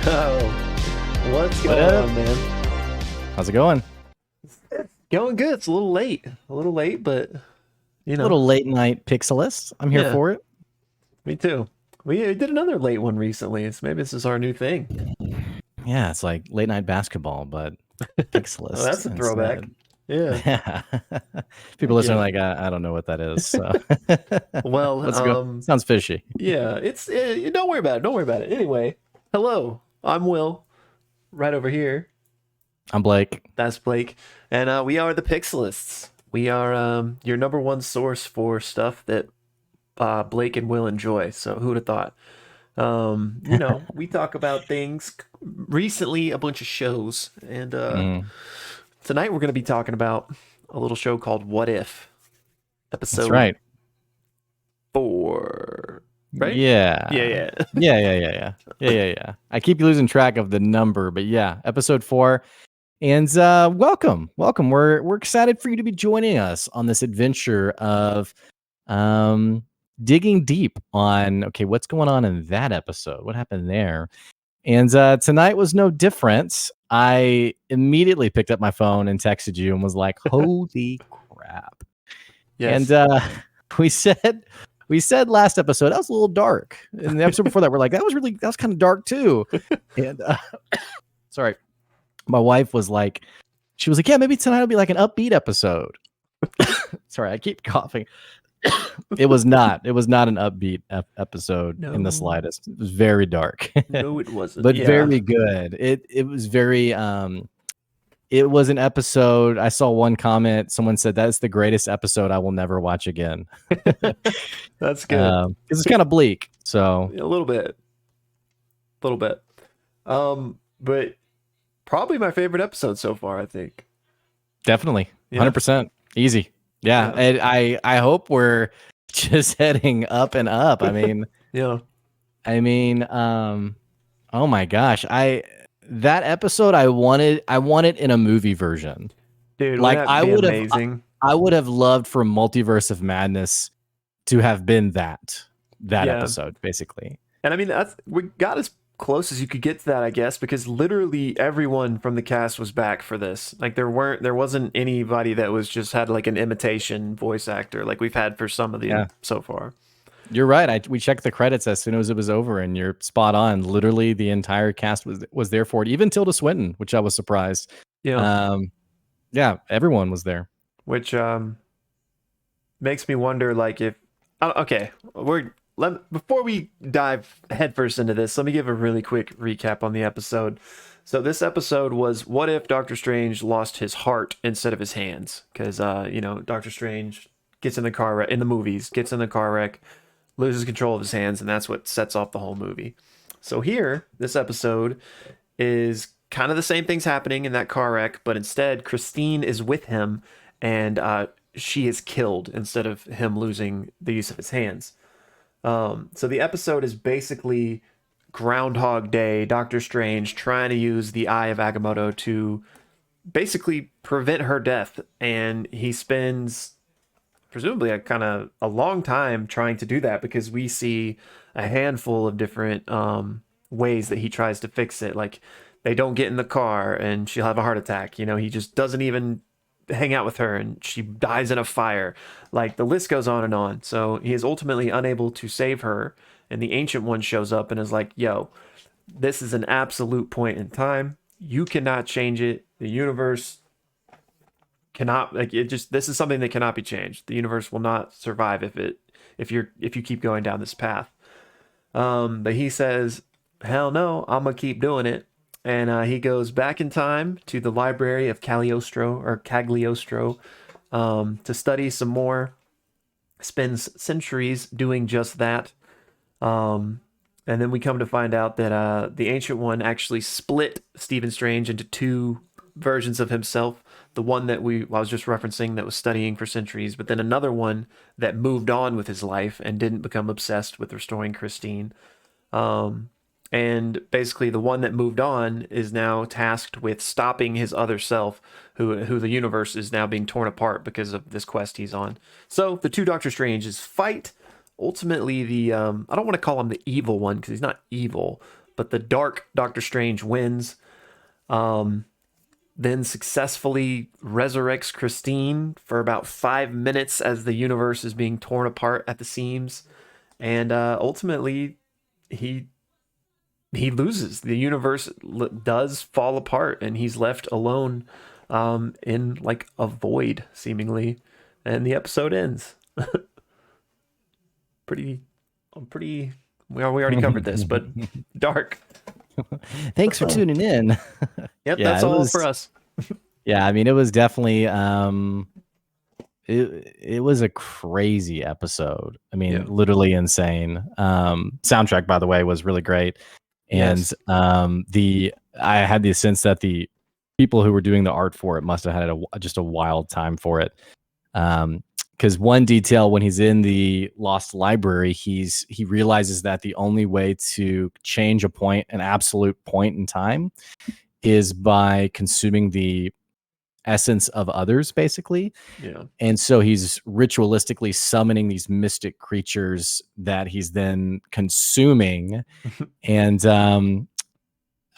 Oh, what's What going up? on, man? How's it going? It's going good. It's a little late, but you A know, little late night Pixelists. I'm here yeah, for it. me too. We did another late one recently. Maybe this is our new thing. Yeah, it's like late night basketball, but Oh, Pixelist that's a throwback. instead. Yeah, Yeah. People heck listening yeah. are like, I don't know what that is. So Well, let's go. Sounds fishy. yeah, don't worry about it. Don't worry about it. Anyway, hello. I'm Will. Right over here. I'm Blake. That's Blake, and we are the Pixelists. We are your number one source for stuff that Blake and Will enjoy. So who would have thought? We talk about things recently, a bunch of shows, and Mm, tonight we're going to be talking about a little show called What If, that's episode right. 4, right? Yeah, Yeah. yeah. Yeah. I keep losing track of the number, but yeah, episode 4. And welcome. We're excited for you to be joining us on this adventure of um digging deep on what's going on in that episode, what happened there. And tonight was no different. I immediately picked up my phone and texted you and was like, holy crap. And Yes. we said last episode that was a little dark, and the episode before that we're like, that was kind of dark too. And sorry, my wife was like, yeah, maybe tonight will be like an upbeat episode. Sorry, I keep coughing. It was not an upbeat episode in the No, slightest. It was very dark. no, it wasn't. But Yeah. very good. It was very it was an episode. I saw one comment, someone said that's the greatest episode I will never watch again. That's good. Because it's kind of bleak. So A little bit. A little bit. But probably my favorite episode so far, I think. definitely Yeah. 100% easy. Yeah. Yeah. And I hope we're just heading up and up. Yeah. Oh my gosh. That episode I wanted in a movie version. Dude, Like wouldn't that be amazing? I would have loved for Multiverse of Madness to have been that Yeah. episode, basically. And I mean, we got as close as you could get to that, I guess, because literally everyone from the cast was back for this. Like there wasn't anybody that was just had like an imitation voice actor like we've had for some of the so far. You're right. We checked the credits as soon as it was over, and you're spot on. Literally, the entire cast was there for it, even Tilda Swinton, which I was surprised. Yeah. Yeah, everyone was there. Which makes me wonder, like, if okay, before we dive headfirst into this, let me give a really quick recap on the episode. So this episode was what if Doctor Strange lost his heart instead of his hands? Because Doctor Strange gets in the car wreck in the movies, gets in the car wreck, loses control of his hands, and that's what sets off the whole movie. So here, this episode is kind of the same things happening in that car wreck, but instead Christine is with him, and she is killed instead of him losing the use of his hands. So the episode is basically Groundhog Day, Doctor Strange trying to use the Eye of Agamotto to basically prevent her death, and he spends presumably a long time trying to do that because we see a handful of different ways that he tries to fix it. Like they don't get in the car and she'll have a heart attack. He just doesn't even hang out with her and she dies in a fire. Like the list goes on and on. So he is ultimately unable to save her. And the Ancient One shows up and is like, yo, this is an absolute point in time. You cannot change it. The universe cannot, like, it just, this is something that cannot be changed. The universe will not survive if you keep going down this path. But he says, hell no, I'm gonna keep doing it. And he goes back in time to the library of Cagliostro to study some more. Spends centuries doing just that. And then we come to find out that the Ancient One actually split Stephen Strange into two versions of himself. The one that I was just referencing that was studying for centuries, but then another one that moved on with his life and didn't become obsessed with restoring Christine. And basically the one that moved on is now tasked with stopping his other self, who the universe is now being torn apart because of this quest he's on. So the two Doctor Stranges fight. Ultimately, I don't want to call him the evil one because he's not evil, but the dark Doctor Strange wins. Um, then successfully resurrects Christine for about 5 minutes as the universe is being torn apart at the seams, and ultimately he he loses. The universe does fall apart, and he's left alone in like a void, seemingly, and the episode ends. pretty, pretty. We already covered this, but dark. Thanks for tuning in. Yep, Yeah, that's it all was. for us. Yeah, I mean, it was definitely. It was a crazy episode. I mean, Yeah. literally insane. Soundtrack, by the way, was really great, and Yes. the I had the sense that the people who were doing the art for it must have had just a wild time for it. Because one detail, when he's in the lost library, he realizes that the only way to change an absolute point in time, is by consuming the essence of others, basically. Yeah. And so he's ritualistically summoning these mystic creatures that he's then consuming. And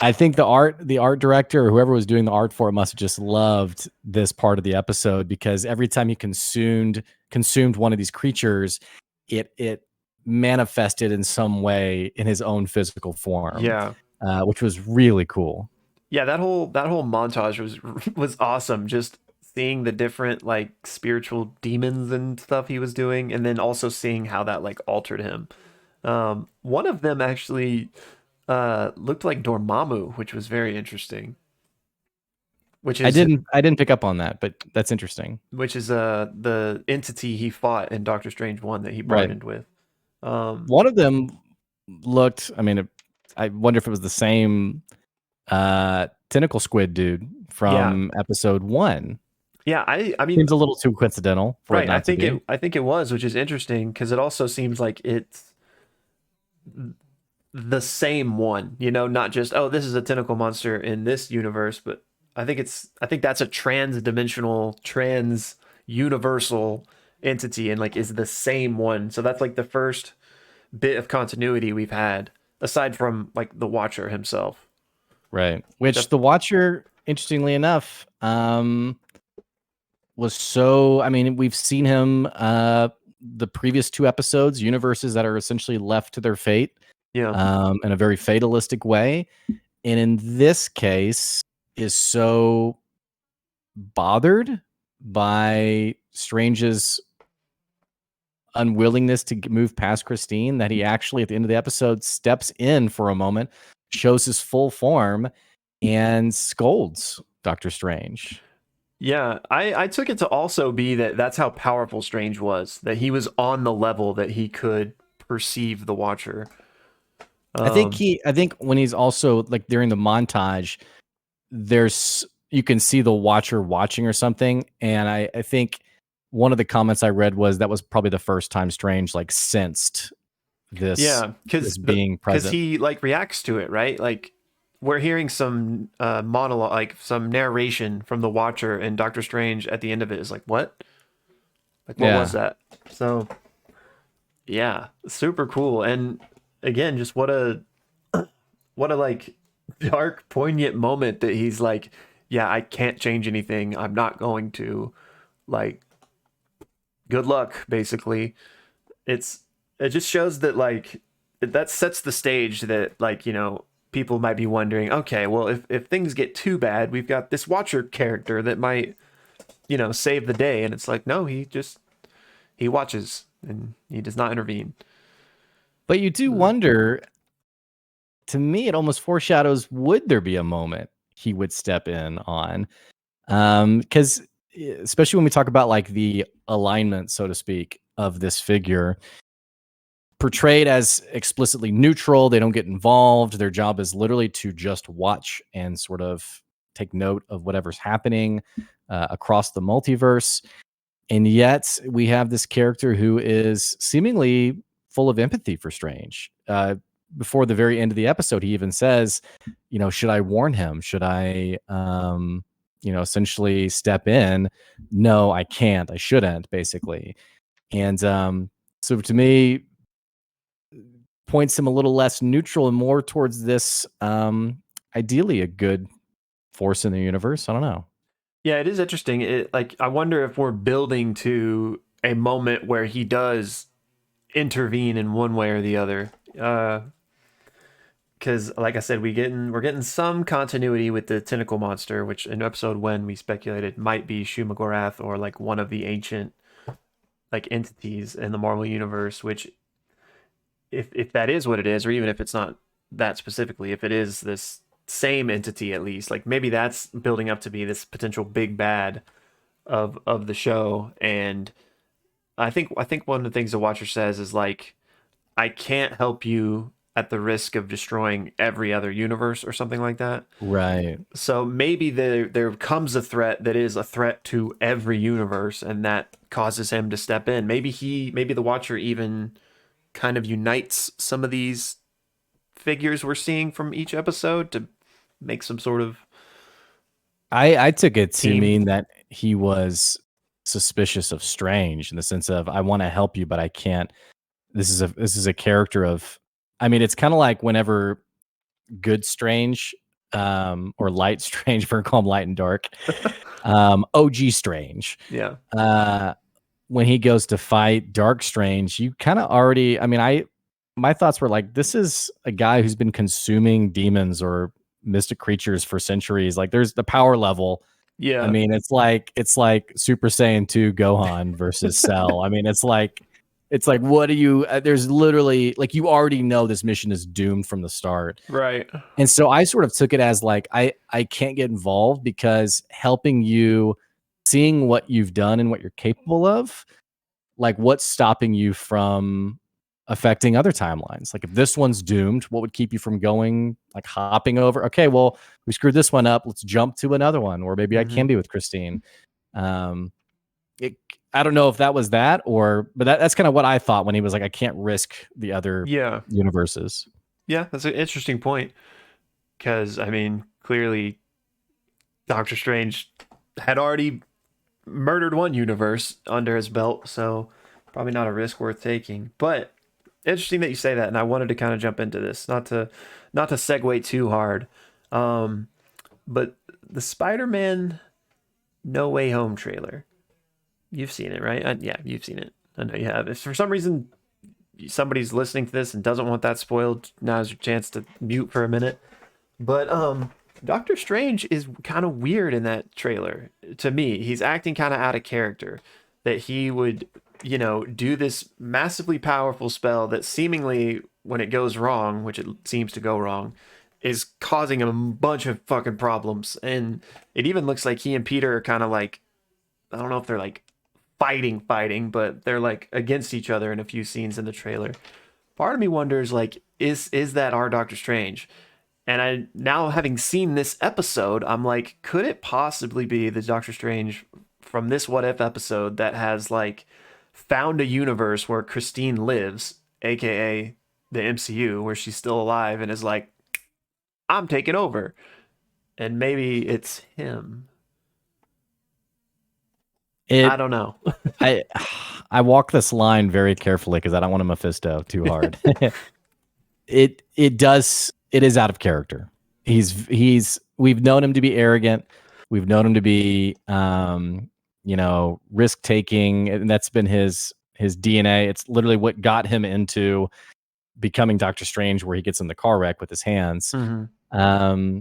I think the art director or whoever was doing the art for it must have just loved this part of the episode, because every time he consumed one of these creatures, it manifested in some way in his own physical form, Yeah. which was really cool. Yeah, that whole montage was awesome. Just seeing the different like spiritual demons and stuff he was doing, and then also seeing how that like altered him. One of them actually looked like Dormammu, which was very interesting. Which I is didn't pick up on that, but that's interesting. the entity he fought in Doctor Strange 1 that he Right. bargained with. Um, One of them looked, I mean, I wonder if it was the same tentacle squid dude yeah, from episode 1. yeah. I mean, Seems a little too coincidental for it right. not to be. I think it was, which is interesting because it also seems like it's the same one, not just, oh, this is a tentacle monster in this universe, but I think that's a trans-dimensional, trans-universal entity and like is the same one. So that's like the first bit of continuity we've had aside from like the Watcher himself. Right. Which Def- the Watcher, interestingly enough, was so, I mean, we've seen him the previous 2 episodes, universes that are essentially left to their fate yeah. in a very fatalistic way. And in this case is so bothered by Strange's unwillingness to move past Christine that he actually at the end of the episode steps in for a moment, shows his full form, and scolds Doctor Strange. Yeah, I took it to also be that that's how powerful Strange was, that he was on the level that he could perceive the Watcher. Um, I think when he's also like during the montage, you can see the Watcher watching or something. And I think one of the comments I read was that was probably the first time Strange like sensed this yeah, because being present. he like reacts to it, right? Like we're hearing some monologue, like some narration from the Watcher, and Doctor Strange at the end of it is like, "What? Like what was Yeah. that?" So yeah, super cool. And again, just what a like dark, poignant moment that he's like, "Yeah, I can't change anything. I'm not going to." Like, good luck, basically. It just shows that like that sets the stage that like people might be wondering, okay, well if things get too bad, we've got this Watcher character that might save the day, and it's like no, he watches and he does not intervene. But you do wonder, to me, it almost foreshadows, would there be a moment he would step in on? Because especially when we talk about like the alignment, so to speak, of this figure, portrayed as explicitly neutral, they don't get involved. Their job is literally to just watch and sort of take note of whatever's happening across the multiverse. And yet we have this character who is seemingly full of empathy for Strange. Before the very end of the episode, he even says, should I warn him? Should I, essentially step in? No, I can't. I shouldn't, basically. And so to me, points him a little less neutral and more towards this ideally a good force in the universe. I don't know. Yeah, it is interesting. I wonder if we're building to a moment where he does intervene in one way or the other. Because, like I said, we're getting some continuity with the tentacle monster, which in episode one we speculated might be Shumagorath or like one of the ancient like entities in the Marvel universe. Which, if that is what it is, or even if it's not that specifically, if it is this same entity at least, like maybe that's building up to be this potential big bad of the show. And I think one of the things the Watcher says is like, I can't help you at the risk of destroying every other universe or something like that. Right. So maybe there comes a threat that is a threat to every universe, and that causes him to step in. Maybe the Watcher even kind of unites some of these figures we're seeing from each episode to make some sort of I took it to team. mean that he was suspicious of Strange in the sense of I want to help you, but I can't. This is a character of. I mean, it's kind of like whenever Good Strange, or Light Strange, for call him Light and Dark, OG Strange. Yeah. When he goes to fight Dark Strange, you kind of already. I mean, my thoughts were like, this is a guy who's been consuming demons or mystic creatures for centuries. Like, there's the power level. I Yeah. mean, it's like Super Saiyan 2 Gohan versus Cell. I mean, it's like what do you? There's literally like you already know this mission is doomed from the start. Right. And so I sort of took it as like I can't get involved because helping you, seeing what you've done and what you're capable of, like what's stopping you from affecting other timelines? Like if this one's doomed, what would keep you from going, like hopping over? Okay, well, we screwed this one up. Let's jump to another one, or maybe I Mm-hmm. can be with Christine. Um, I don't know if that was that, but that's kind of what I thought when he was like, I can't risk the other Yeah. universes. Yeah, that's an interesting point. Because, I mean, clearly Doctor Strange had already murdered one universe under his belt, so probably not a risk worth taking. But interesting that you say that, and I wanted to kind of jump into this, not to segue too hard. But the Spider-Man No Way Home trailer, you've seen it, right? Yeah, you've seen it. I know you have. If for some reason somebody's listening to this and doesn't want that spoiled, now's your chance to mute for a minute. But Doctor Strange is kind of weird in that trailer. To me, he's acting kind of out of character. That he would, do this massively powerful spell that seemingly, when it goes wrong, which it seems to go wrong, is causing him a bunch of fucking problems. And it even looks like he and Peter are kind of like, I don't know if they're like fighting, but they're like against each other in a few scenes in the trailer. Part of me wonders, like, is that our Doctor Strange? And I now, having seen this episode, I'm like, could it possibly be the Doctor Strange from this What If episode that has like found a universe where Christine lives, aka the MCU, where she's still alive, and is like, I'm taking over. And maybe it's him. I don't know. I I walk this line very carefully because I don't want to Mephisto too hard. It is out of character. We've known him to be arrogant. We've known him to be risk taking, and that's been his DNA. It's literally what got him into becoming Doctor Strange, where he gets in the car wreck with his hands. Mm-hmm.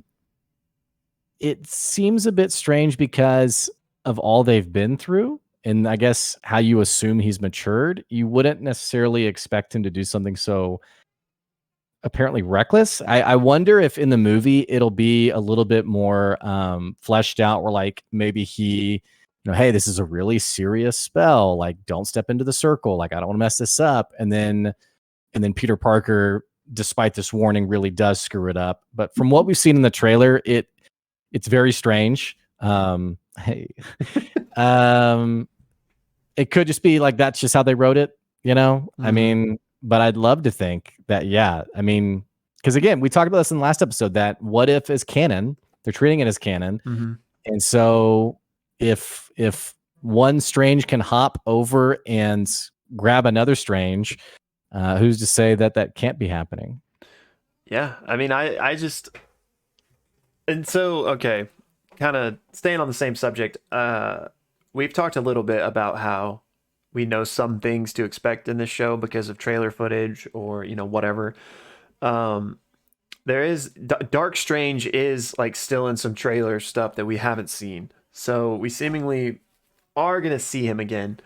It seems a bit strange because of all they've been through, and I guess how you assume he's matured. You wouldn't necessarily expect him to do something so apparently reckless. I wonder if in the movie it'll be a little bit more fleshed out, where like maybe he, hey, this is a really serious spell. Like, don't step into the circle. Like, I don't want to mess this up. And then Peter Parker, despite this warning, really does screw it up. But from what we've seen in the trailer, it's very strange. Hey, it could just be like that's just how they wrote it. Mm-hmm. I mean, but I'd love to think that, yeah. I mean, because again, we talked about this in the last episode that What If is canon. They're treating it as canon, Mm-hmm. and so if one Strange can hop over and grab another Strange, Who's to say that that can't be happening? Yeah, I mean, I just and so okay, kind of staying on the same subject. We've talked a little bit about how we know some things to expect in this show because of trailer footage or whatever. Um, there is Dark Strange is like still in some trailer stuff that we haven't seen, so we seemingly are gonna see him again.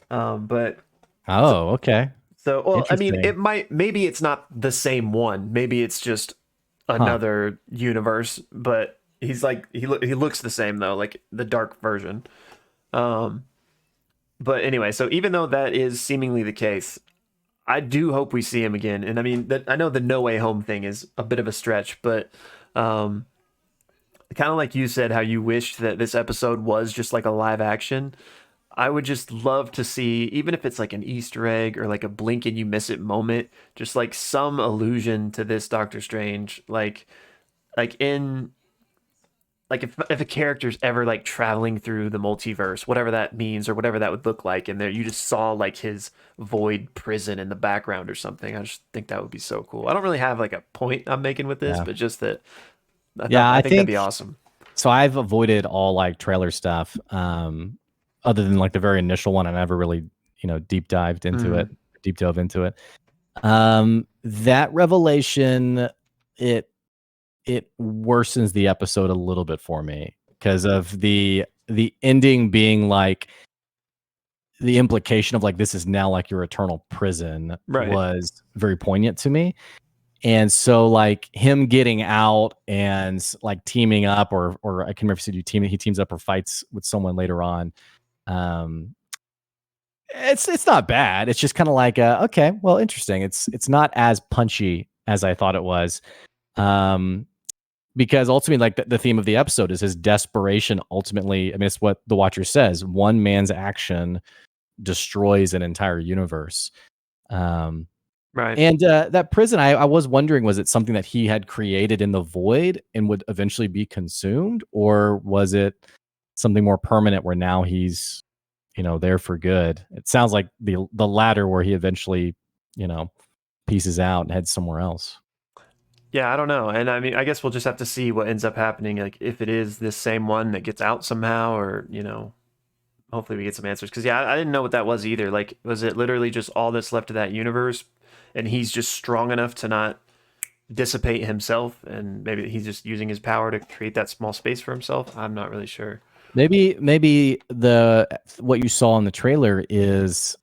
But so, Oh, okay. well, I mean, Interesting. maybe it's not the same one. Maybe it's just Huh. another universe, but he's like he looks the same though, like the dark version. Um, but anyway, so even though that is seemingly the case, I do hope we see him again. And I mean, I know the No Way Home thing is a bit of a stretch, but um, kind of like you said, how you wished that this episode was just like a live action. I would just love to see, even if it's like an Easter egg or like a blink and you miss it moment, just like some allusion to this Doctor Strange, like in like if a character's ever like traveling through the multiverse, whatever that means or whatever that would look like, and there you just saw like his void prison in the background or something. I just think that would be so cool. I don't really have like a point I'm making with this, Yeah. but just that Yeah, I I think that'd think be awesome. so. I've avoided all like trailer stuff, other than like the very initial one. I never really, Hmm. deep dove into it. That revelation, it it worsens the episode a little bit for me because of the ending being like the implication of like this is now like your eternal prison Right. was very poignant to me. And so like him getting out and like teaming up or I can't remember if he teams up or fights with someone later on. Um it's not bad. It's just kind of like okay, well interesting. It's not as punchy as I thought it was. Um because ultimately like the theme of the episode is his desperation ultimately. I mean it's what the watcher says. One man's action destroys an entire universe. Um Right. And that prison, I was wondering, was it something that he had created in the void and would eventually be consumed, or was it something more permanent where now he's, there for good? It sounds like the latter, where he eventually, you know, pieces out and heads somewhere else. Yeah, I don't know. And I mean, I guess we'll just have to see what ends up happening. Like if it is this same one that gets out somehow, or hopefully we get some answers. Because yeah, I didn't know what that was either. Like, was it literally just all that's left of that universe, and he's just strong enough to not dissipate himself, and maybe he's just using his power to create that small space for himself? I'm not really sure. Maybe the what you saw in the trailer is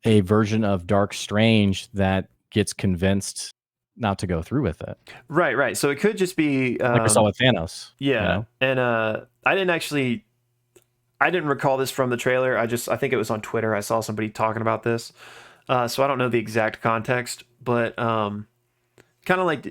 a version of Dark Strange that gets convinced not to go through with it, Right, right. So it could just be, like we saw with Thanos. yeah. And I didn't recall this from the trailer. I think it was on Twitter. I saw somebody talking about this. So I don't know the exact context, but kind of like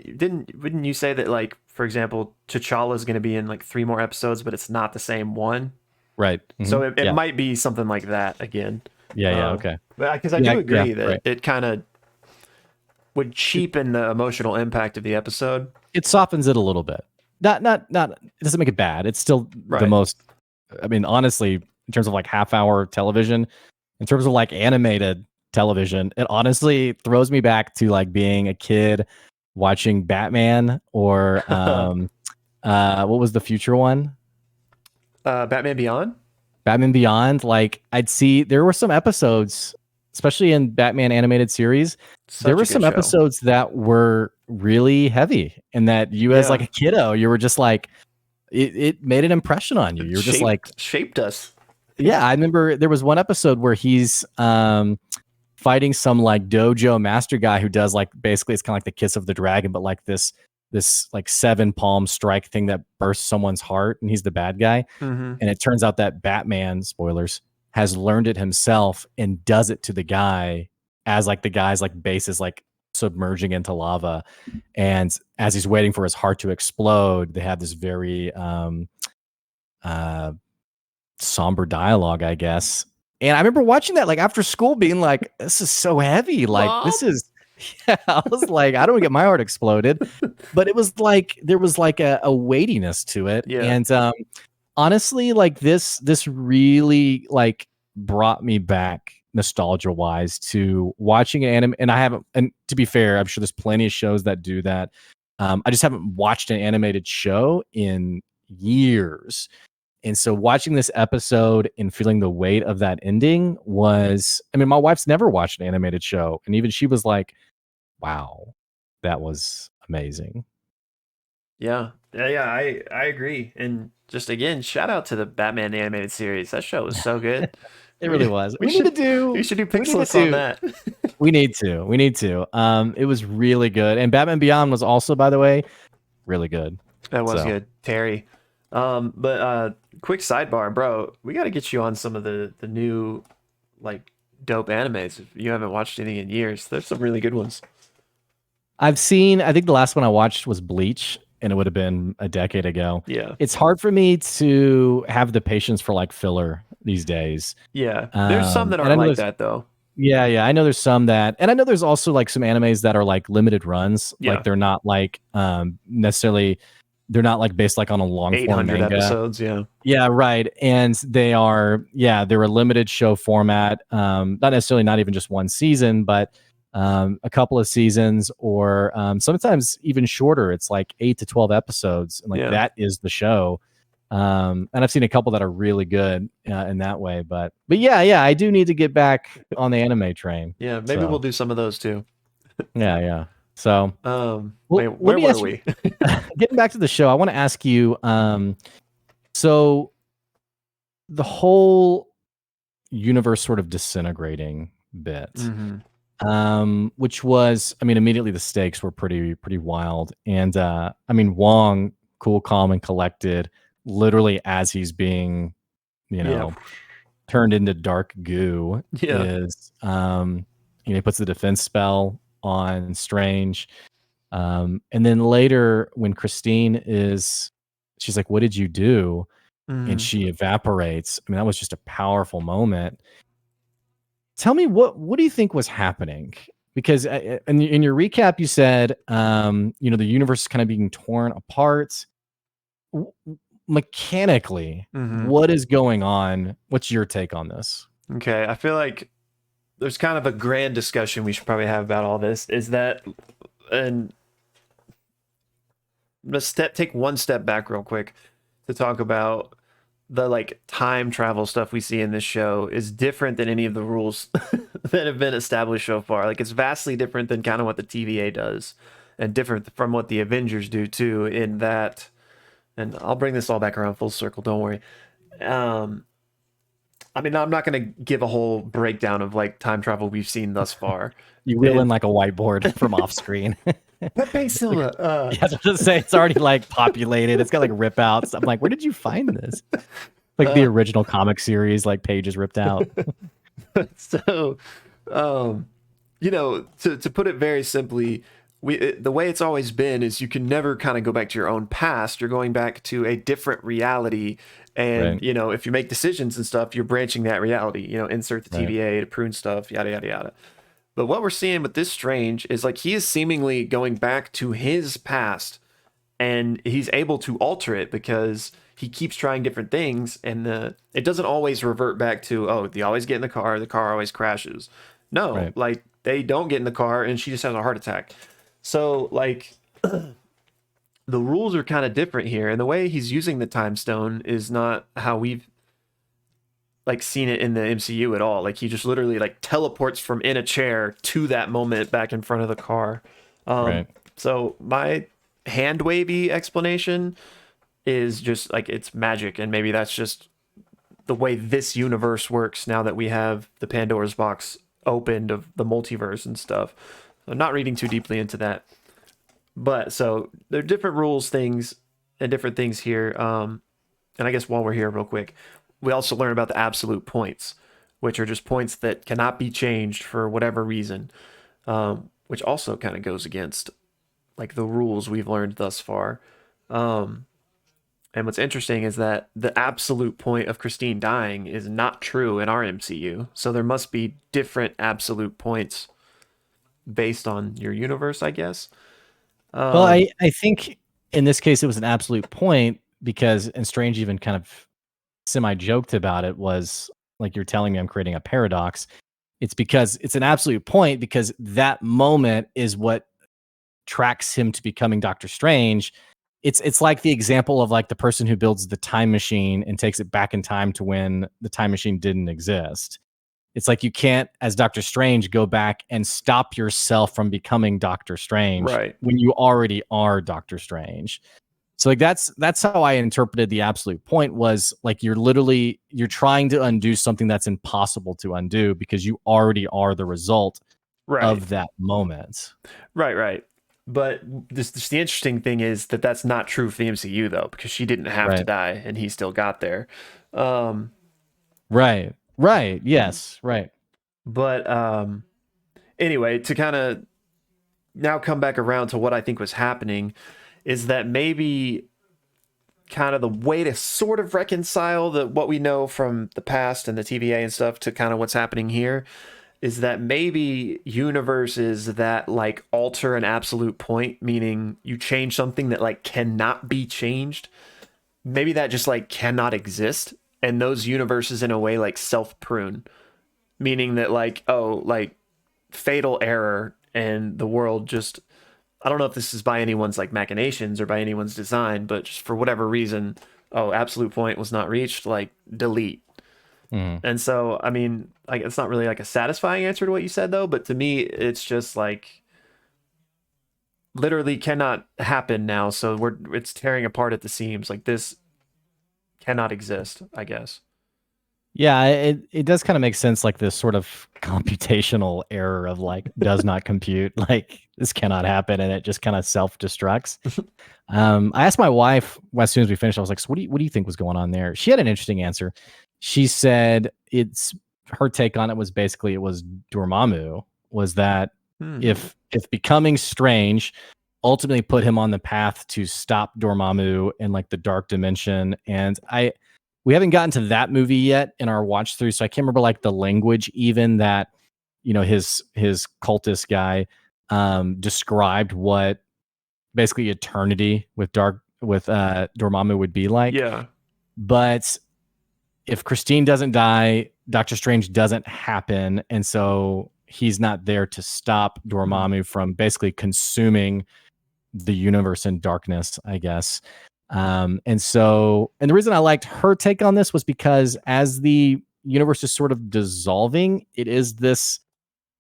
wouldn't you say that, like, for example, T'Challa is going to be in like three more episodes, but it's not the same one. Right. So it Yeah. might be something like that again. Yeah. Yeah. Okay. But because I Yeah. do Yeah. agree that Right. it kind of would It, cheapen the emotional impact of the episode. it softens it a little bit. Not. It doesn't make it bad. It's still the Right. most. I mean, honestly, in terms of like half-hour television, in terms of like animated television, it honestly throws me back to like being a kid watching Batman or what was the future one? Batman Beyond. Batman Beyond. Like I'd see there were some episodes, especially in Batman animated series, there Such were a good some show. episodes that were really heavy and that you as like Yeah. a kiddo, you were just like it made an impression on you. It You were just like, shaped us. yeah, I remember there was one episode where he's fighting some like dojo master guy who does like basically it's kind of like the kiss of the dragon, but like this like seven palm strike thing that bursts someone's heart, and he's the bad guy. Hmm. And it turns out that Batman, spoilers, has learned it himself and does it to the guy as like the guy's like base is like submerging into lava. And as he's waiting for his heart to explode, they have this very uh somber dialogue, I guess. And I remember watching that like after school being like, this is so heavy. Like Mom. this is yeah, I was like, I don't want to get my heart exploded. But it was like there was like a weightiness to it. Yeah. And honestly, like this really like brought me back nostalgia wise to watching an anime. And I haven't, and to be fair, I'm sure there's plenty of shows that do that. I just haven't watched an animated show in years. And so watching this episode and feeling the weight of that ending was, I mean, my wife's never watched an animated show. And even she was like, wow, that was amazing. I agree. And just again, shout out to the Batman animated series. That show was so good. It really was. We We need to should do, we should do we need to Pixelists on do, that. we need to, we need to. It was really good. And Batman Beyond was also, by the way, really good. That was So good, Terry. But quick sidebar, bro. We got to get you on some of the new like dope animes. If you haven't watched anything in years, there's some really good ones. I've seen, I think the last one I watched was Bleach, and it would have been a decade ago. Yeah, It's hard for me to have the patience for like filler these days. yeah. There's some that And I aren't know like there's, that though. yeah, I know there's some that, and I know there's also like some animes that are like limited runs, like Yeah, they're not like necessarily, they're not like based like on a long form 800 manga. episodes. Yeah, Yeah, right. And they are, yeah, they're a limited show format. Not necessarily not even just one season, but a couple of seasons, or sometimes even shorter. It's like 8 to 12 episodes, and like yeah, that is the show. And I've seen a couple that are really good in that way. But yeah, I do need to get back on the anime train. yeah. Maybe we'll So do some of those too. yeah. So Wait, well, let where me were ask you. we? Getting back to the show, I want to ask you. So the whole universe sort of disintegrating bit, hmm which was, I mean, immediately the stakes were pretty wild. And I mean, Wong, cool, calm, and collected, literally as he's being, you Yeah, know, turned into dark goo, yeah. is he puts the defense spell on Strange. And then later when she's like, what did you do? And hmm she evaporates. I mean, that was just a powerful moment. Tell me, what do you think was happening? Because in your recap, you said the universe is kind of being torn apart. W- Mechanically, hmm what is going on? What's your take on this? Okay, I feel like there's kind of a grand discussion we should probably have about all this. Is that, and let's take one step back real quick to talk about the like time travel stuff we see in this show is different than any of the rules that have been established so far. Like it's vastly different than kind of what the TVA does, and different from what the Avengers do too. In that, and I'll bring this all back around full circle. Don't worry. Um, I mean, I'm not going to give a whole breakdown of like time travel we've seen thus far. You wheel in It, like a whiteboard from off screen. Pepe Silva. Yeah, I was just say it's already like populated. It's got like rip outs. I'm like, where did you find this? Like the Uh, original comic series, like pages ripped out. so, um, to put it very simply, the way it's always been is you can never kind of go back to your own past. You're going back to a different reality, and Right, if you make decisions and stuff, you're branching that reality. Insert the right, TVA to prune stuff, yada yada yada. But what we're seeing with this Strange is like he is seemingly going back to his past, and he's able to alter it because he keeps trying different things, and it doesn't always revert back to, oh, they always get in the car always crashes. No, right. like they don't get in the car and she just has a heart attack. So like the rules are kind of different here, and the way he's using the time stone is not how we've like seen it in the MCU at all. Like he just literally like teleports from in a chair to that moment back in front of the car. Right. So my hand wavy explanation is just like it's magic, and maybe that's just the way this universe works now that we have the Pandora's box opened of the multiverse and stuff. So I'm not reading too deeply into that. But so there are different rules, things, and different things here. And I guess while we're here, real quick, we also learn about the absolute points, which are just points that cannot be changed for whatever reason, which also kind of goes against like the rules we've learned thus far. And what's interesting is that the absolute point of Christine dying is not true in our MCU. So there must be different absolute points based on your universe, I guess. Well, Um, I think in this case it was an absolute point because, and Strange even kind of semi joked about it, was like, you're telling me I'm creating a paradox. It's because it's an absolute point, because that moment is what tracks him to becoming Doctor Strange. It's like the example of like the person who builds the time machine and takes it back in time to when the time machine didn't exist. It's like you can't, as Doctor Strange, go back and stop yourself from becoming Doctor Strange Right. when you already are Doctor Strange. So like that's how I interpreted the absolute point, was like you're trying to undo something that's impossible to undo because you already are the result Right. of that moment. Right. Right. But this the interesting thing is that that's not true for the MCU though, because she didn't have to Right. die and he still got there. Um, Right. Right. Yes. Right. but anyway, to kind of now come back around to what I think was happening is that maybe kind of the way to sort of reconcile the what we know from the past and the TVA and stuff to kind of what's happening here is that maybe universes that like alter an absolute point, meaning you change something that like cannot be changed, maybe that just like cannot exist, and those universes in a way like self prune, meaning that like, oh, like fatal error and the world just, I don't know if this is by anyone's like machinations or by anyone's design, but just for whatever reason, oh, absolute point was not reached, like delete. Mhm. And so, I mean, like it's not really like a satisfying answer to what you said though, but to me it's just like literally cannot happen now, so it's tearing apart at the seams. Like this cannot exist, I guess. Yeah, it does kind of make sense, like this sort of computational error of like does not compute, like this cannot happen, and it just kind of self destructs. I asked my wife as soon as we finished. I was like, "So what do you think was going on there?" She had an interesting answer. She said it's her take on it was basically it was Dormammu, was that Hmm. if becoming strange ultimately put him on the path to stop Dormammu in like the dark dimension. And we haven't gotten to that movie yet in our watch through, so I can't remember like the language even that his cultist guy described what basically eternity with Dormammu would be like. Yeah. But if Christine doesn't die, Doctor Strange doesn't happen, and so he's not there to stop Hmm. Dormammu from basically consuming the universe in darkness, I guess. And the reason I liked her take on this was because as the universe is sort of dissolving, it is this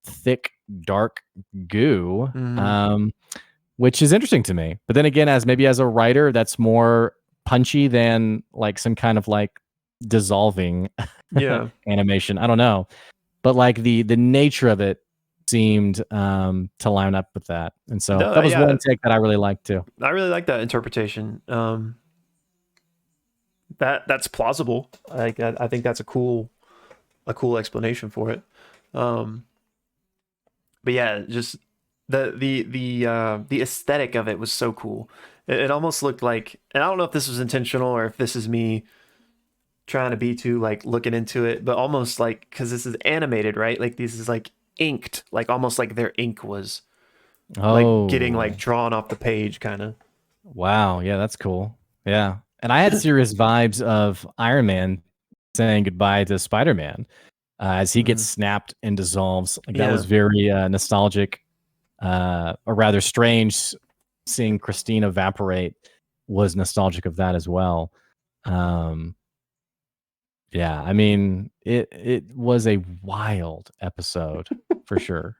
thick, dark goo, Hmm. which is interesting to me. But then again, as a writer, that's more punchy than like some kind of like dissolving Yeah. animation. I don't know, but like the nature of it seemed to line up with that, and so No, that was yeah. one take that I really liked too. I really like that interpretation. That's plausible. I think that's a cool explanation for it. Um, but yeah, just the aesthetic of it was so cool. It almost looked like, and I don't know if this was intentional or if this is me trying to be too like looking into it, but almost like because this is animated, right? Like this is like inked, like almost like their ink was like getting like Oh, drawn off the page, kind of. wow. Yeah, that's cool. Yeah. And I had serious vibes of Iron Man saying goodbye to Spider Man as he gets Mm, snapped and dissolves. Like that was yeah, very nostalgic, or rather strange. Seeing Christine evaporate was nostalgic of that as well. Um, yeah, I mean, it was a wild episode for sure.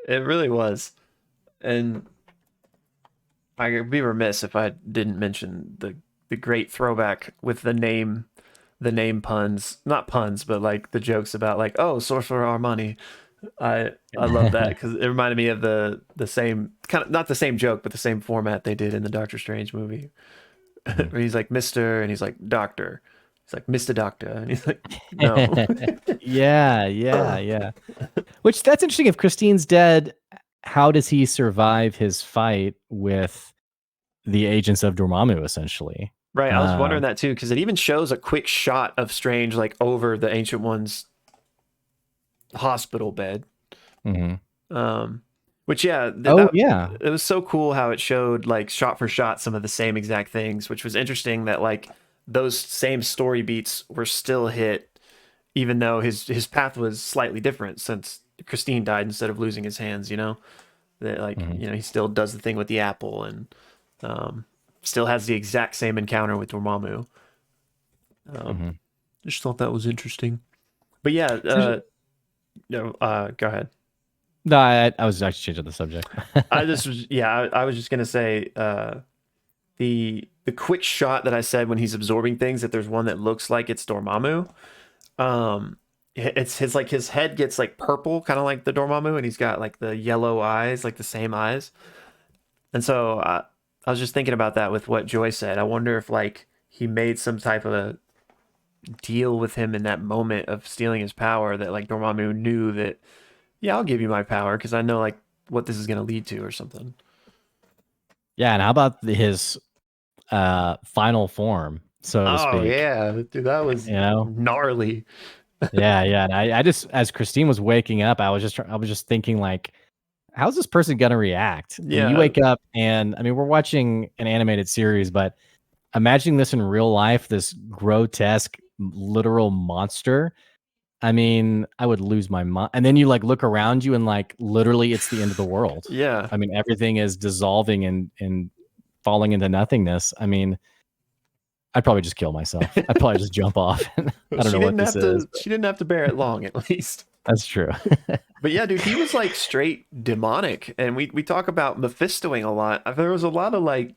it really was, and I'd be remiss if I didn't mention the great throwback with the name puns, not puns, but like the jokes about like, oh, Sorcerer Armani. I love that because it reminded me of the same kind of, not the same joke, but the same format they did in the Doctor Strange movie, Mhm. where he's like Mister and he's like Doctor. He's like Mister Doctor, and he's like, no. Yeah, yeah, yeah. Which that's interesting. If Christine's dead, how does he survive his fight with the agents of Dormammu? Essentially, Right, I was uh, wondering that too because it even shows a quick shot of Strange like over the Ancient One's hospital bed. mhm. Um, which yeah, Oh yeah, it was so cool how it showed like shot for shot some of the same exact things, which was interesting that like those same story beats were still hit even though his path was slightly different since Christine died instead of losing his hands. That like Hmm. he still does the thing with the apple and um, still has the exact same encounter with Dormammu. Um, Hmm. just thought that was interesting. But yeah, no, go ahead. No, I was actually changing the subject. I was just gonna say the quick shot that I said when he's absorbing things that there's one that looks like it's Dormammu. Um, it's his like his head gets like purple, kind of like the Dormammu, and he's got like the yellow eyes, like the same eyes. And so I was just thinking about that with what Joy said. I wonder if like he made some type of a deal with him in that moment of stealing his power that like Dormammu knew that yeah, I'll give you my power because I know like what this is gonna lead to or something. Yeah, and how about his final form, so to Oh speak? yeah, dude, that was You know, gnarly. yeah. And I just, as Christine was waking up, I was just thinking like, how's this person gonna react? I mean, you Yeah, wake up and I mean, we're watching an animated series, but imagining this in real life, this grotesque, literal monster. I mean, I would lose my mind. And then you like look around you and like literally it's the end of the world. yeah. I mean, everything is dissolving and falling into nothingness. I mean, I'd probably just kill myself. I'd probably just jump off. I don't She know what didn't this have is, to. but She didn't have to bear it long, at least. that's true. But yeah, dude, he was like straight demonic, and we talk about Mephistoing a lot. There was a lot of like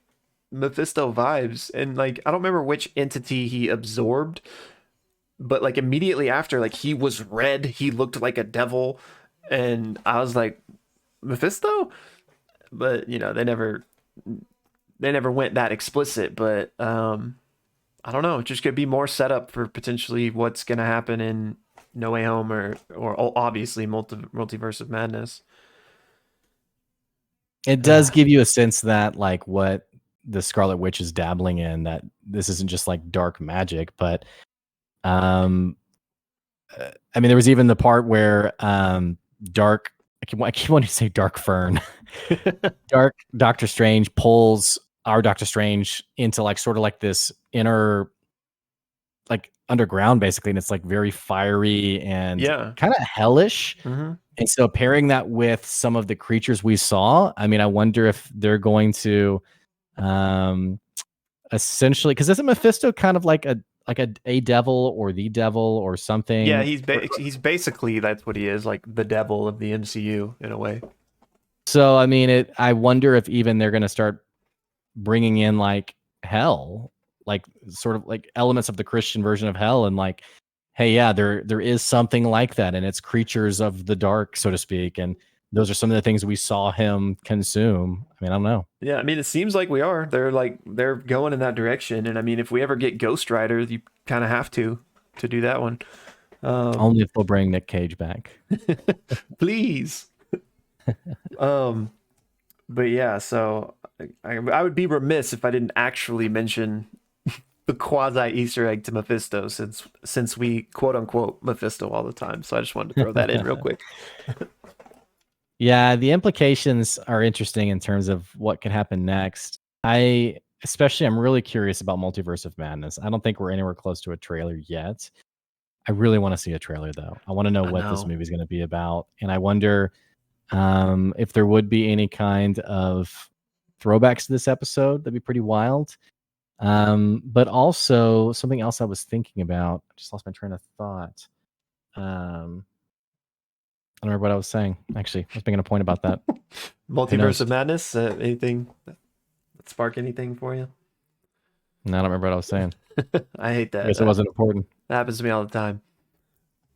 Mephisto vibes, and like I don't remember which entity he absorbed, but like immediately after, like he was red. He looked like a devil, and I was like Mephisto. But they never went that explicit. But I don't know. It just could be more setup for potentially what's gonna happen in No Way Home or obviously Multiverse of Madness. It does give you a sense that like what the Scarlet Witch is dabbling in, that this isn't just like dark magic, but um I mean there was even the part where dark I keep wanting to say Dark Fern. Dark Doctor Strange pulls our Doctor Strange into like sort of like this inner like underground basically, and it's like very fiery and Yeah. kind of hellish. Hmm. And so pairing that with some of the creatures we saw, I mean, I wonder if they're going to um essentially, because isn't Mephisto kind of like a devil or the devil or Yeah, something? he's basically that's what he is, like the devil of the MCU in a way. So I mean, I wonder if even they're going to start bringing in like hell, like sort of like elements of the Christian version of hell, and like, hey, yeah, there is something like that, and it's creatures of the dark, so to speak, and those are some of the things we saw him consume. I mean, I don't know. Yeah, I mean it seems like we are. They're going in that direction, and I mean if we ever get Ghost Rider, you kind of have to do that one. Um, Only if they'll bring Nick Cage back. please. Um, but yeah, so I would be remiss if I didn't actually mention the quasi Easter egg to Mephisto since we quote unquote Mephisto all the time. So I just wanted to throw that in real quick. Yeah, the implications are interesting in terms of what could happen next. I'm really curious about Multiverse of Madness. I don't think we're anywhere close to a trailer yet. I really want to see a trailer though. I want to know I what this know. movie is going to be about, and I wonder if there would be any kind of throwbacks to this episode. That'd be pretty wild. But also something else I was thinking about. I just lost my train of thought. Um, I don't remember what I was saying. Actually, I was making a point about that. Who Multiverse knows? of Madness. Anything that spark anything for you? No, I don't remember what I was saying. I hate I that. guess it wasn't important. That happens to me all the time.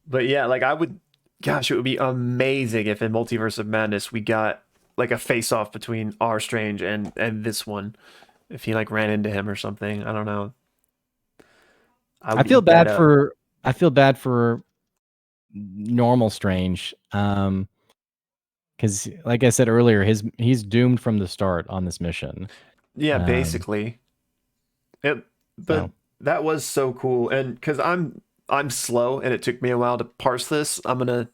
But yeah, like I would. Gosh, it would be amazing if in Multiverse of Madness we got like a face off between R Strange and this one. If he like ran into him or something, I don't know. I I would feel eat that bad up. for I feel bad for normal Strange. Because like I said earlier, he's doomed from the start on this mission. Yeah, Um, basically. It, but so that was so cool, and because I'm slow, and it took me a while to parse this. I'm gonna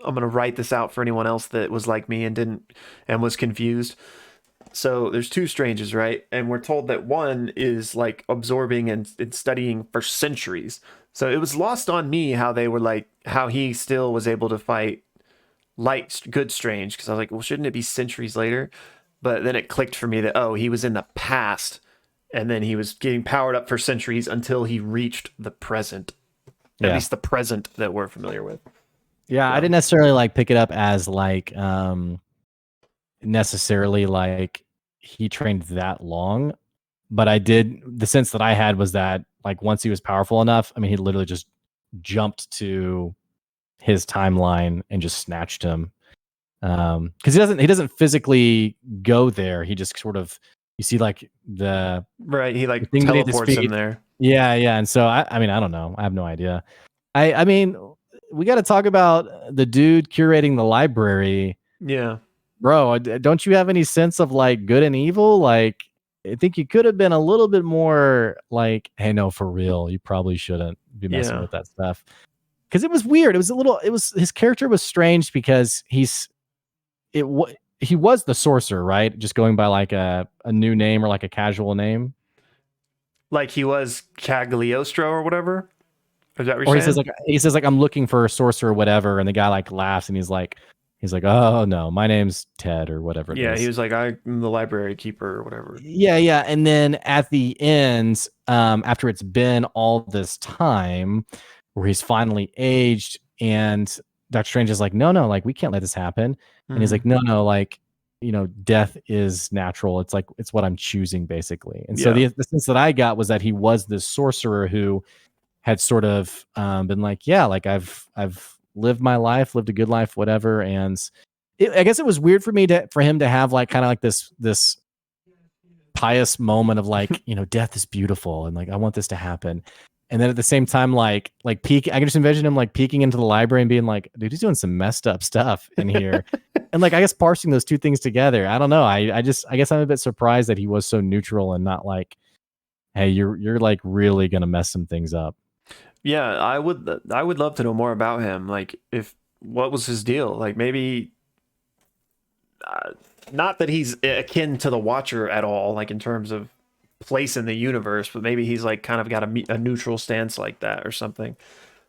write this out for anyone else that was like me and didn't and was confused. So there's two strangers, right? And we're told that one is like absorbing and studying for centuries. So it was lost on me how they were like how he still was able to fight light good strange because I was like, well, shouldn't it be centuries later? But then it clicked for me that oh, he was in the past and then he was getting powered up for centuries until he reached the present. At Yeah. least the present that we're familiar with. Yeah, I So, didn't necessarily like pick it up as like necessarily like he trained that long, but I did the sense that I had was that like once he was powerful enough, I mean he literally just jumped to his timeline and just snatched him. Because he doesn't physically go there. He just sort of you see like right, he the like thing beneath his teleports him feet. there. Yeah, yeah. And so I mean, I don't know. I have no idea. I mean, we got to talk about the dude curating the library, Yeah. bro. Don't you have any sense of like good and evil? Like, I think you could have been a little bit more like, hey, no, for real, you probably shouldn't be messing Yeah. with that stuff. Because it was weird. It was his character was strange because he was the sorcerer, right? Just going by like a new name or like a casual name. Like he was Cagliostro or whatever. Is that what you're Or saying? he says like I'm looking for a sorcerer or whatever, and the guy like laughs and he's like, oh no, my name's Ted or whatever it Yeah, he is. was like, I'm the library keeper or whatever. Yeah, yeah. And then at the end, after it's been all this time, where he's finally aged, and Doctor Strange is like, no, no, like we can't let this happen. And he's like, Hmm. no, no, like death is natural. It's like it's what I'm choosing, basically. And so Yeah. the sense that I got was that he was this sorcerer who had sort of been like, yeah, like I've lived my life, lived a good life, whatever. And I guess it was weird for him to have like kind of like this pious moment of like, death is beautiful and like I want this to happen. And then at the same time, like peek, I can just envision him like peeking into the library and being like, dude, he's doing some messed up stuff in here. And like I guess parsing those two things together. I don't know. I guess I'm a bit surprised that he was so neutral and not like, hey, you're like really gonna mess some things up. Yeah, I would love to know more about him. Like if what was his deal? Like maybe uh, not that he's akin to the Watcher at all, like in terms of place in the universe, but maybe he's like kind of got a neutral stance like that or something.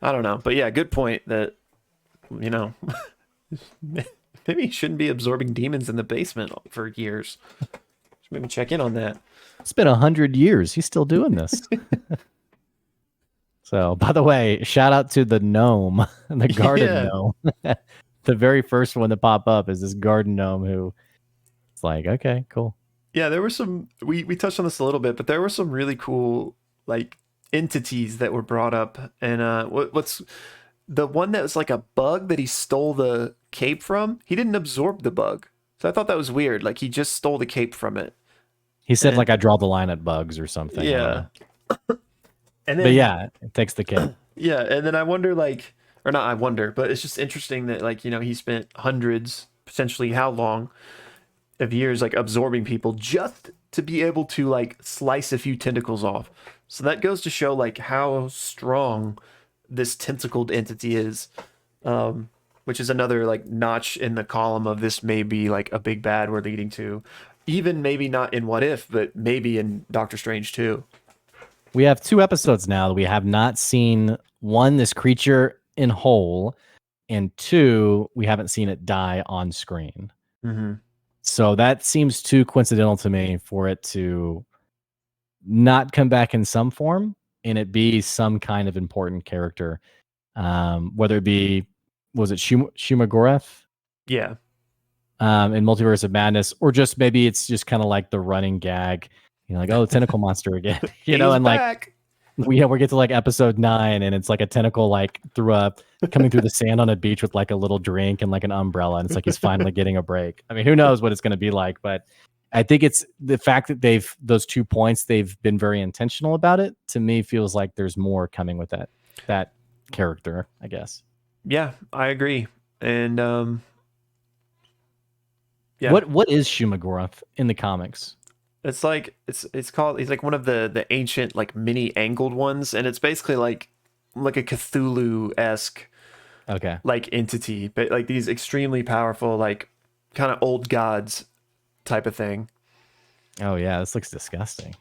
I don't know. But yeah, good point that you know maybe he shouldn't be absorbing demons in the basement for years. Should maybe check in on that. It's been 100 years. He's still doing this. So, by the way, shout out to the gnome, the garden Yeah. gnome. The very first one to pop up is this garden gnome who it's like, okay, cool. Yeah, there were some we touched on this a little bit, but there were some really cool like entities that were brought up and what's the one that was like a bug that he stole the cape from? He didn't absorb the bug. So I thought that was weird. Like he just stole the cape from it. He said like And I draw the line at bugs or something. I don't yeah. know. And But then yeah, it takes the cake. yeah, and then I wonder like or not I wonder, but it's just interesting that like, he spent hundreds, potentially how long of years like absorbing people just to be able to like slice a few tentacles off. So that goes to show like how strong this tentacled entity is. Which is another like notch in the column of this may be like a big bad we're leading to. Even maybe not in What If, but maybe in Doctor Strange too. We have 2 episodes now that we have not seen one, this creature in whole, and two, we haven't seen it die on screen. Mm-hmm. So that seems too coincidental to me for it to not come back in some form and it be some kind of important character. Whether it be, was it Shumagorath Yeah. in Multiverse of Madness, or just maybe it's just kind of like the running gag, like, oh, tentacle monster again, He's and like back. we get to like episode 9 and it's like a tentacle like coming through the sand on a beach with like a little drink and like an umbrella and it's like he's finally getting a break. I mean, who knows what it's going to be like, but I think it's the fact that those 2 points, they've been very intentional about it. To me, feels like there's more coming with that character, I guess. Yeah, I agree. And yeah, What is Shumagorath in the comics? it's like it's called he's like one of the ancient like mini angled ones, and it's basically like a Cthulhu esque Okay. like entity, but like these extremely powerful like kind of old gods type of thing. Oh yeah, this looks disgusting.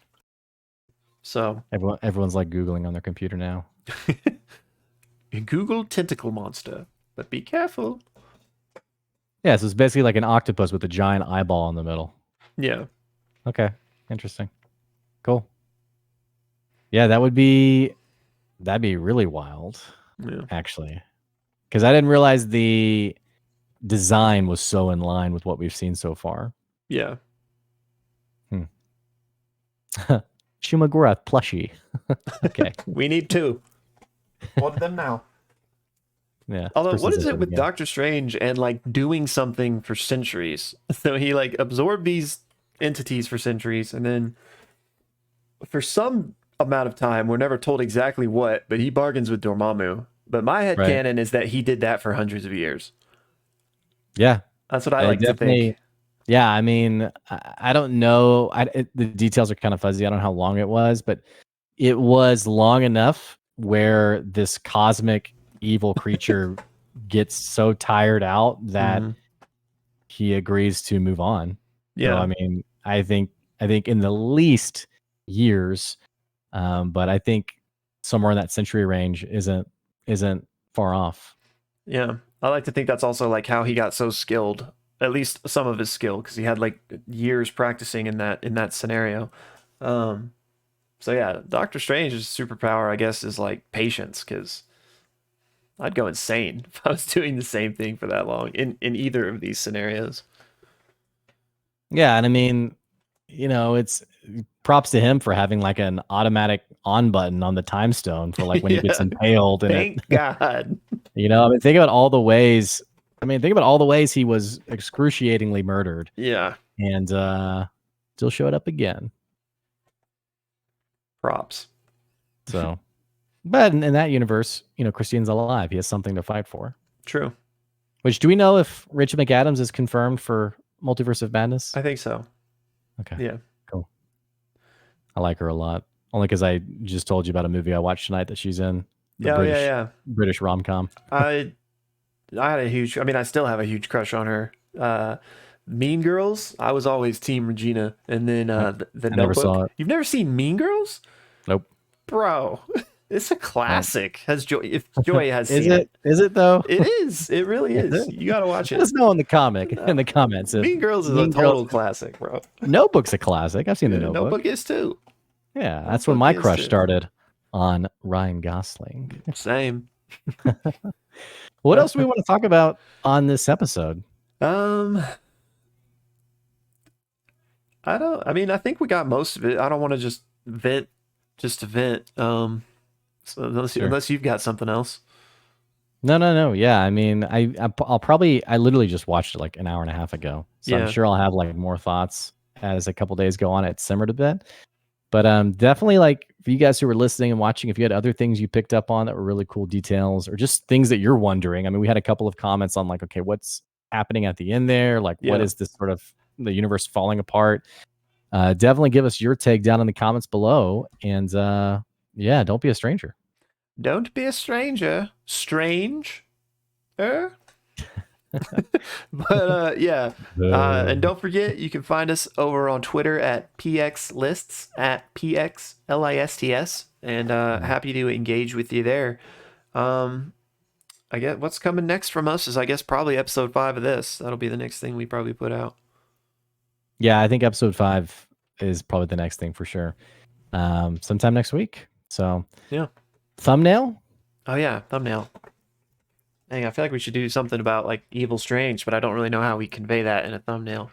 So Everyone's like Googling on their computer now. Google tentacle monster, but be careful. Yeah, so it's basically like an octopus with a giant eyeball in the middle. Yeah. Okay, interesting. Cool. Yeah, that'd be really wild, Yeah. actually, because I didn't realize the design was so in line with what we've seen so far. Yeah. Shumagura plushie. Okay. We need two. Order them now. Yeah. Although, what is it with Doctor Strange and like doing something for centuries? So he like absorbed these entities for centuries, and then for some amount of time, we're never told exactly what, but he bargains with Dormammu. But my head Right. canon is that he did that for hundreds of years. Yeah. That's what I like to think. Yeah, I mean, I don't know. The details are kind of fuzzy. I don't know how long it was, but it was long enough where this cosmic evil creature gets so tired out that Mhm. he agrees to move on. So, Yeah. I mean, I think in the least years, but I think somewhere in that century range isn't far off. Yeah. I like to think that's also like how he got so skilled, at least some of his skill, because he had like years practicing in that scenario. So yeah, Doctor Strange's superpower, I guess, is like patience, because I'd go insane if I was doing the same thing for that long in either of these scenarios. Yeah, and I mean, it's props to him for having like an automatic on button on the time stone for like when he gets Yeah. impaled in it. Thank God. I mean, think about all the ways. I mean, think about all the ways he was excruciatingly murdered, Yeah. and still showed up again. Props. So, but in that universe, Christine's alive. He has something to fight for. True. Which, do we know if Rachel McAdams is confirmed for Multiverse of Madness? I think so. Okay. Yeah. Cool. I like her a lot. Only because I just told you about a movie I watched tonight that she's in. The British rom-com. I had a huge. I mean, I still have a huge crush on her. Mean Girls. I was always Team Regina, and then the I never saw Notebook. it. You've never seen Mean Girls, Nope. bro? It's a classic. Has Joy? If Joy has Is seen it? Is it though? it is. It really is. You gotta watch Let it. us know in the comments. If Mean Girls is a Mean total Girls- classic, bro. Notebook's a classic. I've seen the Yeah, Notebook. Notebook is too. Yeah, that's when Notebook my is crush too. started on Ryan Gosling. Same. What else do we want to talk about on this episode? I mean, I think we got most of it. I don't want to just vent just to vent. So unless you've got something else. No. Yeah, I mean, I'll probably. I literally just watched it like an hour and a half ago, so Yeah. I'm sure I'll have like more thoughts as a couple days go on. It simmered a bit, but definitely like for you guys who were listening and watching, if you had other things you picked up on that were really cool details, or just things that you're wondering. I mean, we had a couple of comments on like, okay, what's happening at the end there? Like, what Yeah. is this sort of the universe falling apart? Definitely give us your take down in the comments below, and yeah, don't be a stranger. Don't be a stranger. Strange. But yeah. And don't forget, you can find us over on Twitter at PXLists at PXLISTS. And happy to engage with you there. I guess what's coming next from us is, I guess, probably episode 5 of this. That'll be the next thing we probably put out. Yeah, I think episode 5 is probably the next thing for sure. Sometime next week. So yeah. Thumbnail? Oh yeah, thumbnail. Dang, I feel like we should do something about like Evil Strange, but I don't really know how we convey that in a thumbnail.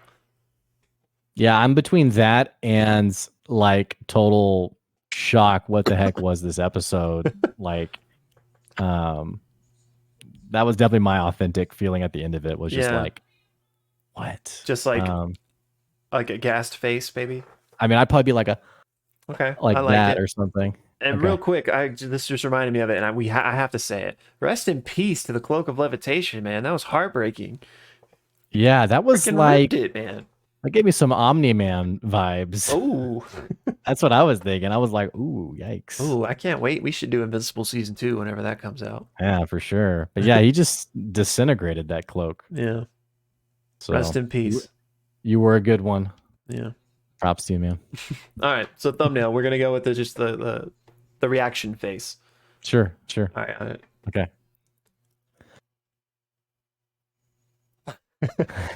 Yeah, I'm between that and like total shock. What the heck was this episode? Like, that was definitely my authentic feeling at the end of it. Was just like, what? Just like a gassed face, maybe. I mean, I'd probably be like a okay, like I like that it. or something. And real quick, this just reminded me of it, and I have to say it. Rest in peace to the Cloak of Levitation, man. That was heartbreaking. Yeah, that was Freaking like ripped it, man. That gave me some Omni-Man vibes. Oh, that's what I was thinking. I was like, ooh, yikes. Oh, I can't wait. We should do Invincible season 2 whenever that comes out. Yeah, for sure. But yeah, he just disintegrated that cloak. Yeah. So rest in peace. You were a good one. Yeah. Props to you, man. All right. So thumbnail, we're gonna go with just the reaction face. Sure. All right. Okay.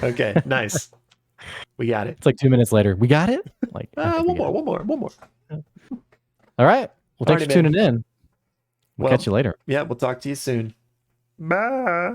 Okay. Nice. We got it. It's like 2 minutes later. We got it? Like, I think we got it. One more. All right. Well, thanks Alrighty, for tuning man. in. We'll catch you later. Yeah, we'll talk to you soon. Bye.